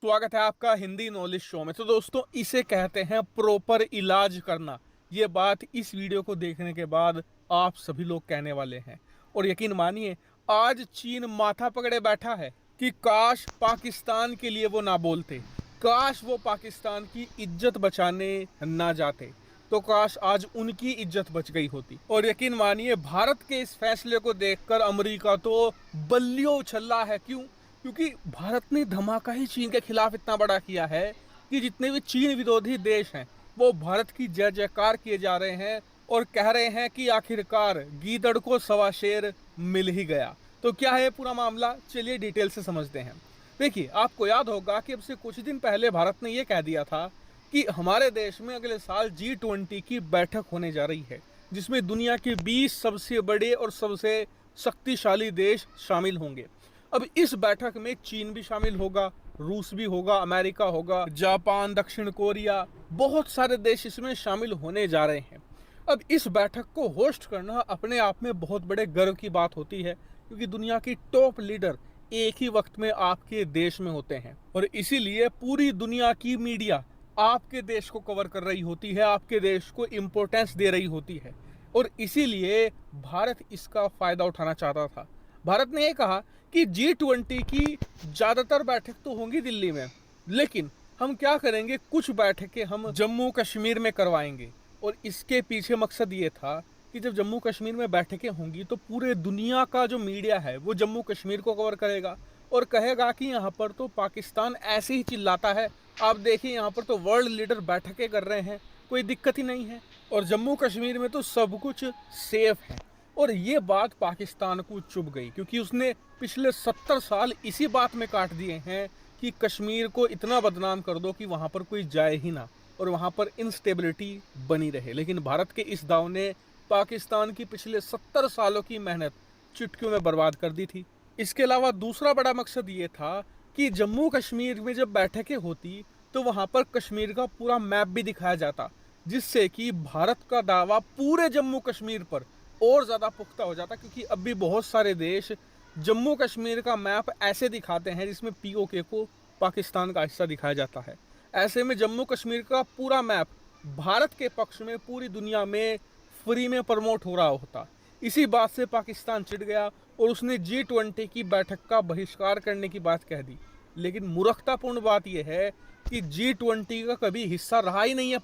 स्वागत है आपका हिंदी नॉलेज शो में। तो दोस्तों, इसे कहते हैं प्रॉपर इलाज करना। ये बात इस वीडियो को देखने के बाद आप सभी लोग कहने वाले हैं। और यकीन मानिए, आज चीन माथा पकड़े बैठा है कि काश पाकिस्तान के लिए वो ना बोलते, काश वो पाकिस्तान की इज्जत बचाने ना जाते, तो काश आज उनकी इज्जत बच गई होती। और यकीन मानिए, भारत के इस फैसले को देखकर अमेरिका तो बल्लियों उछल रहा है। क्यों? क्योंकि भारत ने धमाका ही चीन के खिलाफ इतना बड़ा किया है कि जितने भी चीन विरोधी देश हैं वो भारत की जय जयकार किए जा रहे हैं और कह रहे हैं कि आखिरकार गीदड़ को सवा शेर मिल ही गया। तो क्या है पूरा मामला, चलिए डिटेल से समझते हैं। देखिए, आपको याद होगा कि अब से कुछ दिन पहले भारत ने यह कह दिया था कि हमारे देश में अगले साल G20 की बैठक होने जा रही है, जिसमें दुनिया के 20 सबसे बड़े और सबसे शक्तिशाली देश शामिल होंगे। अब इस बैठक में चीन भी शामिल होगा, रूस भी होगा, अमेरिका होगा, जापान, दक्षिण कोरिया, बहुत सारे देश इसमें शामिल होने जा रहे हैं। अब इस बैठक को होस्ट करना अपने आप में बहुत बड़े गर्व की बात होती है, क्योंकि दुनिया की टॉप लीडर एक ही वक्त में आपके देश में होते हैं और इसीलिए पूरी दुनिया की मीडिया आपके देश को कवर कर रही होती है, आपके देश को इम्पोर्टेंस दे रही होती है। और इसीलिए भारत इसका फायदा उठाना चाहता था। भारत ने यह कहा कि G20 की ज्यादातर बैठक तो होंगी दिल्ली में, लेकिन हम क्या करेंगे, कुछ बैठकें हम जम्मू कश्मीर में करवाएंगे। और इसके पीछे मकसद ये था कि जब जम्मू कश्मीर में बैठकें होंगी तो पूरे दुनिया का जो मीडिया है वो जम्मू कश्मीर को कवर करेगा और कहेगा कि यहाँ पर तो पाकिस्तान ऐसे ही चिल्लाता है, आप देखिए यहाँ पर तो वर्ल्ड लीडर बैठकें कर रहे हैं, कोई दिक्कत ही नहीं है और जम्मू कश्मीर में तो सब कुछ सेफ है। और ये बात पाकिस्तान को चुभ गई, क्योंकि उसने पिछले 70 साल इसी बात में काट दिए हैं कि कश्मीर को इतना बदनाम कर दो कि वहाँ पर कोई जाए ही ना और वहाँ पर इंस्टेबिलिटी बनी रहे। लेकिन भारत के इस दाव ने पाकिस्तान की पिछले 70 सालों की मेहनत चुटकियों में बर्बाद कर दी थी। इसके अलावा दूसरा बड़ा मकसद ये था कि जम्मू कश्मीर में जब बैठकें होती तो वहाँ पर कश्मीर का पूरा मैप भी दिखाया जाता, जिससे कि भारत का दावा पूरे जम्मू कश्मीर पर और ज़्यादा पुख्ता हो जाता। क्योंकि अब भी बहुत सारे देश जम्मू कश्मीर का मैप ऐसे दिखाते हैं जिसमें POK को पाकिस्तान का हिस्सा दिखाया जाता है। ऐसे में जम्मू कश्मीर का पूरा मैप भारत के पक्ष में पूरी दुनिया में फ्री में प्रमोट हो रहा होता। इसी बात से पाकिस्तान चिढ़ गया और उसने G20 की बैठक का बहिष्कार करने की बात कह दी। लेकिन मूर्खतापूर्ण बात यह है कि G20 का कभी हिस्सा रहा ही नहीं है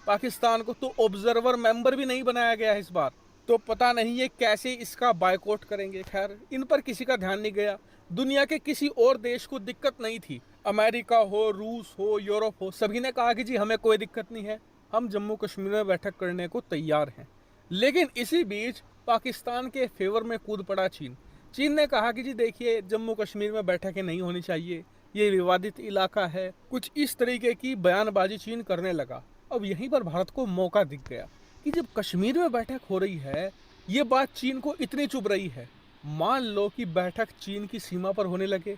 पाकिस्तान को तो ऑब्जर्वर मेंबर भी नहीं बनाया गया है इस बार। तो पता नहीं ये कैसे इसका बायकॉट करेंगे। खैर, इन पर किसी का ध्यान नहीं गया। दुनिया के किसी और देश को दिक्कत नहीं थी, अमेरिका हो, रूस हो, यूरोप हो, सभी ने कहा कि जी हमें कोई दिक्कत नहीं है, हम जम्मू कश्मीर में बैठक करने को तैयार हैं। लेकिन इसी बीच पाकिस्तान के फेवर में कूद पड़ा चीन ने कहा कि जी देखिए, जम्मू कश्मीर में बैठकें नहीं होनी चाहिए, ये विवादित इलाका है। कुछ इस तरीके की बयानबाजी चीन करने लगा। अब यहीं पर भारत को मौका दिख गया कि जब कश्मीर में बैठक हो रही है, ये बात चीन को इतनी चुभ रही है, मान लो कि बैठक चीन की सीमा पर होने लगे,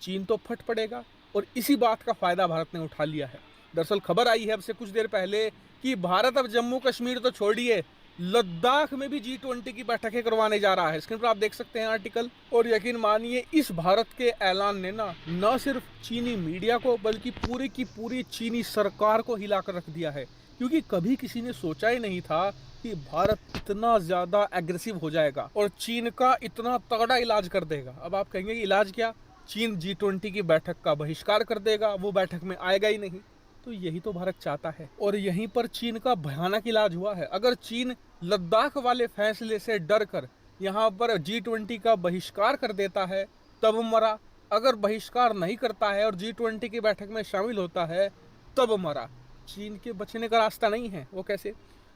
चीन तो फट पड़ेगा। और इसी बात का फायदा भारत ने उठा लिया है। दरअसल खबर आई है अब से कुछ देर पहले कि भारत अब जम्मू कश्मीर तो छोड़िए, लद्दाख में भी G20 की बैठकें करवाने जा रहा है। स्क्रीन पर आप देख सकते हैं आर्टिकल। और यकीन मानिए, इस भारत के ऐलान ने न सिर्फ चीनी मीडिया को बल्कि पूरी की पूरी चीनी सरकार को हिलाकर रख दिया है, क्योंकि कभी किसी ने सोचा ही नहीं था कि भारत इतना ज्यादा एग्रेसिव हो जाएगा और चीन का इतना तगड़ा इलाज कर देगा। अब आप कहेंगे कि इलाज क्या, चीन G20 की बैठक का बहिष्कार कर देगा, वो बैठक में आएगा ही नहीं। तो यही तो भारत चाहता है और यहीं पर चीन का भयानक इलाज हुआ है। अगर चीन लद्दाख वाले फैसले से डर कर यहाँ पर G20 का बहिष्कार कर देता है तब मरा, अगर बहिष्कार नहीं करता है और G20 की बैठक में शामिल होता है तब मरा। चीन के बचने का रास्ता नहीं है। वो कैसे?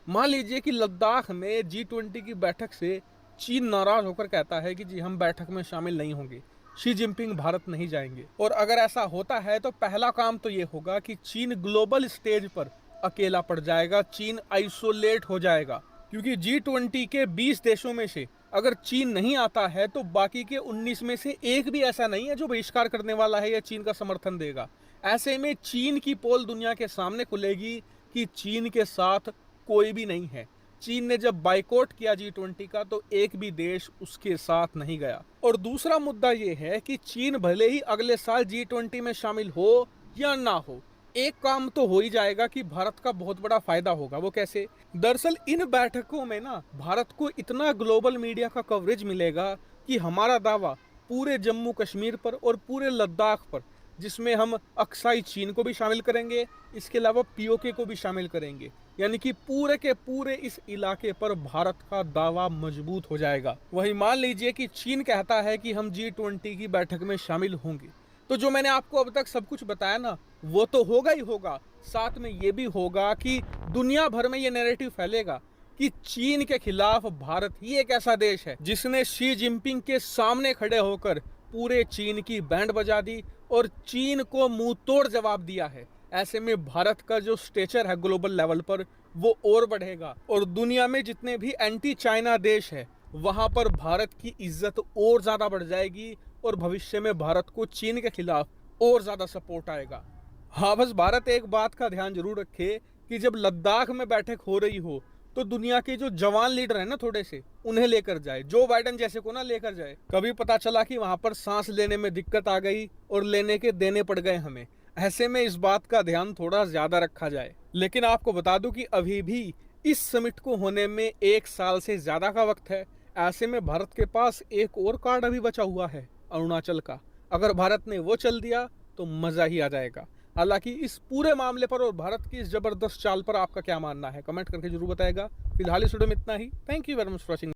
मान लीजिए कि लद्दाख में G20 की बैठक से चीन नाराज होकर कहता है कि जी हम बैठक में शामिल नहीं होंगे, शी जिनपिंग भारत नहीं जाएंगे। और अगर ऐसा होता है तो पहला काम तो ये होगा कि चीन ग्लोबल स्टेज पर अकेला पड़ जाएगा, चीन आइसोलेट हो जाएगा। क्योंकि G20 के 20 देशों में से अगर चीन नहीं आता है तो बाकी के 19 में से एक भी ऐसा नहीं है जो बहिष्कार करने वाला है या चीन का समर्थन देगा। ऐसे में चीन की पोल दुनिया के सामने खुलेगी कि चीन के साथ कोई भी नहीं है। चीन ने जब बाइकआउट किया G20 का तो एक भी देश उसके साथ नहीं गया। और दूसरा मुद्दा ये है कि चीन भले ही अगले साल G20 में शामिल हो या ना हो, एक काम तो हो ही जाएगा कि भारत का बहुत बड़ा फायदा होगा। वो कैसे? दरअसल इन बैठकों में ना भारत को इतना ग्लोबल मीडिया का कवरेज मिलेगा कि हमारा दावा पूरे जम्मू कश्मीर पर और पूरे लद्दाख पर, जिसमें हम अक्साई चीन को भी शामिल करेंगे, इसके अलावा पीओके को भी शामिल करेंगे, यानी कि पूरे के पूरे इस इलाके पर भारत का दावा मजबूत हो जाएगा। वही मान लीजिए कि चीन कहता है कि हम G20 की बैठक में शामिल होंगे, तो जो मैंने आपको अब तक सब कुछ बताया ना, वो तो होगा ही होगा। साथ में ये भी होगा कि दुनिया भर में ये नैरेटिव फैलेगा कि चीन के खिलाफ भारत ही एक ऐसा देश है जिसने शी जिनपिंग के सामने खड़े होकर पूरे चीन की बैंड बजा दी और चीन को मुंह तोड़ जवाब दिया है। ऐसे में भारत का जो स्टेचर है ग्लोबल लेवल पर वो और बढ़ेगा और दुनिया में जितने भी एंटी चाइना देश है वहां पर भारत की इज्जत और ज्यादा बढ़ जाएगी और भविष्य में भारत को चीन के खिलाफ और ज्यादा सपोर्ट आएगा। हाँ, बस भारत एक बात का ध्यान जरूर रखे कि जब लद्दाख में बैठक हो रही हो तो दुनिया के जो जवान लीडर है ना थोड़े से, उन्हें लेकर जाए, जो बाइडेन जैसे को ना लेकर जाए। कभी पता चला कि वहां पर सांस लेने में दिक्कत आ गई और लेने के देने पड़ गए हमें, ऐसे में इस बात का ध्यान थोड़ा ज्यादा रखा जाए। लेकिन आपको बता दूं कि अभी भी इस समिट को होने में 1 साल से ज्यादा का वक्त है। ऐसे में भारत के पास एक और कार्ड अभी बचा हुआ है, अरुणाचल का। अगर भारत ने वो चल दिया तो मजा ही आ जाएगा। हालांकि इस पूरे मामले पर और भारत की इस जबरदस्त चाल पर आपका क्या मानना है, कमेंट करके जरूर बताएगा। फिलहाल इस वीडियो में इतना ही। Thank you very much for watching.